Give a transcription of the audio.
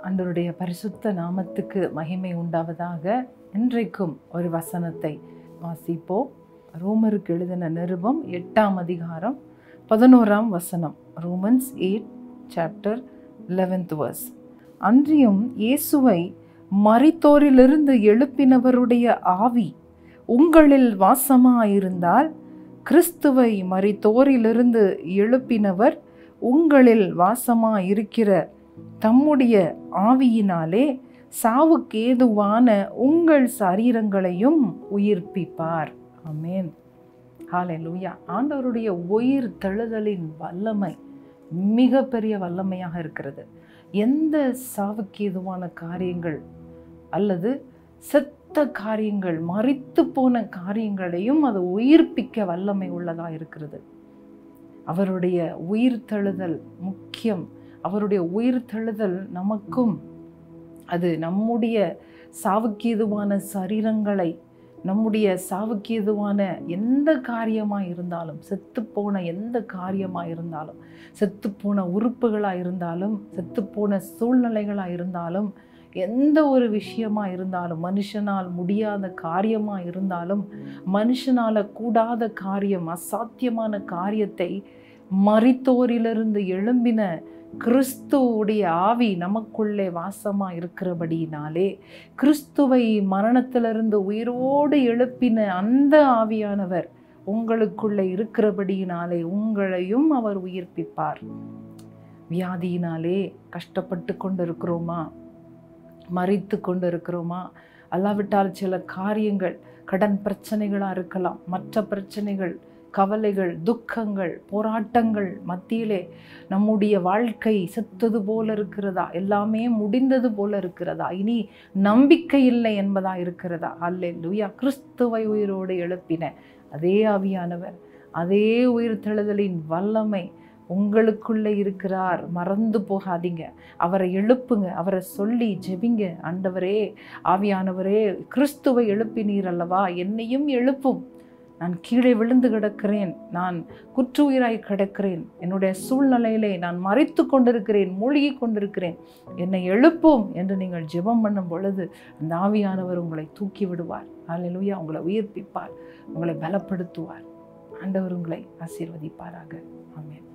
ஆண்டவருடைய பரிசுத்த நாமத்துக்கு மகிமை உண்டாவதாக. இன்றைக்கும் ஒரு வசனத்தை வாசிப்போம். ரோமருக்கு எழுதின நிருபம் 8ஆம் அதிகாரம் 11ஆம் வசனம். Romans 8 chapter 11th verse. அன்றியும் இயேசுவை மரித்தோரிலிருந்து எழுப்பினவருடைய ஆவி உங்களில் வாசமாயிருந்தால், கிறிஸ்துவை மரித்தோரிலிருந்து எழுப்பினவர் உங்களில் வாசமாயிருக்கிற தம்முடைய ஆவியினாலே சாவுக்கு ஏதுவான உங்கள் சரீரங்களையும் உயிர்ப்பிப்பார். ஆமென். ஹல்லேலூயா. ஆண்டவருடைய உயிர் தெழுதலின் வல்லமை மிக பெரிய வல்லமையாக இருக்கிறது. எந்த சாவுக்கு ஏதுவான காரியங்கள் அல்லது செத்த காரியங்கள், மரித்து போன காரியங்களையும் அது உயிர்ப்பிக்க வல்லமை உள்ளதாக இருக்கிறது. அவருடைய உயிர் தெழுதல் முக்கியம். அவருடைய உயிர் தெழுதல் நமக்கும் அது நம்முடைய சாவுக்கேதுவான சரீரங்களை, நம்முடைய சாவுக்கேதுவான எந்த காரியமாக இருந்தாலும், செத்துப்போன எந்த காரியமாக இருந்தாலும், செத்துப்போன உறுப்புகளாக இருந்தாலும், செத்துப்போன சூழ்நிலைகளாக இருந்தாலும், எந்த ஒரு விஷயமாக இருந்தாலும், மனுஷனால் முடியாத காரியமாக இருந்தாலும், மனுஷனால் கூடாத காரியம், அசாத்தியமான காரியத்தை மரித்தோரிலிருந்து எழும்பின கிறிஸ்துவுடைய ஆவி நமக்குள்ளே வாசமாக இருக்கிறபடியினாலே, கிறிஸ்துவை மரணத்திலிருந்து உயிரோடு எழுப்பின அந்த ஆவியானவர் உங்களுக்குள்ளே இருக்கிறபடியினாலே உங்களையும் அவர் உயிர்ப்பிப்பார். வியாதியினாலே கஷ்டப்பட்டு கொண்டு இருக்கிறோமா, மரித்து கொண்டு இருக்கிறோமா, அல்லாவிட்டால் சில காரியங்கள், கடன் பிரச்சனைகளாக இருக்கலாம், மற்ற பிரச்சனைகள், கவலைகள், துக்கங்கள், போராட்டங்கள் மத்தியிலே நம்முடைய வாழ்க்கை செத்தது போல இருக்கிறதா, எல்லாமே முடிந்தது போல இருக்கிறதா, இனி நம்பிக்கை இல்லை என்பதா இருக்கிறதா? அல்லேலூயா. கிறிஸ்துவை உயிரோடு எழுப்பின அதே ஆவியானவர், அதே உயிர் தெழுதலின் வல்லமை உங்களுக்குள்ளே இருக்கிறார். மறந்து போகாதீங்க. அவரை எழுப்புங்க. அவரை சொல்லி ஜெபிங்க. ஆண்டவரே, ஆவியானவரே, கிறிஸ்துவை எழுப்பினீர் அல்லவா, என்னையும் எழுப்பும். நான் கீழே விழுந்து கிடக்கிறேன், நான் குற்றுயிராய் கிடக்கிறேன், என்னுடைய சூழ்நிலையிலே நான் மரித்து கொண்டிருக்கிறேன், மூழ்கி கொண்டிருக்கிறேன், என்னை எழுப்பும் என்று நீங்கள் ஜெபம் பண்ணும் பொழுது அந்த ஆவியானவர் உங்களை தூக்கி விடுவார். ஹல்லேலூயா. உங்களை உயிர்ப்பிப்பார், உங்களை பலப்படுத்துவார். ஆண்டவர் உங்களை ஆசீர்வதிப்பாராக. ஆமென்.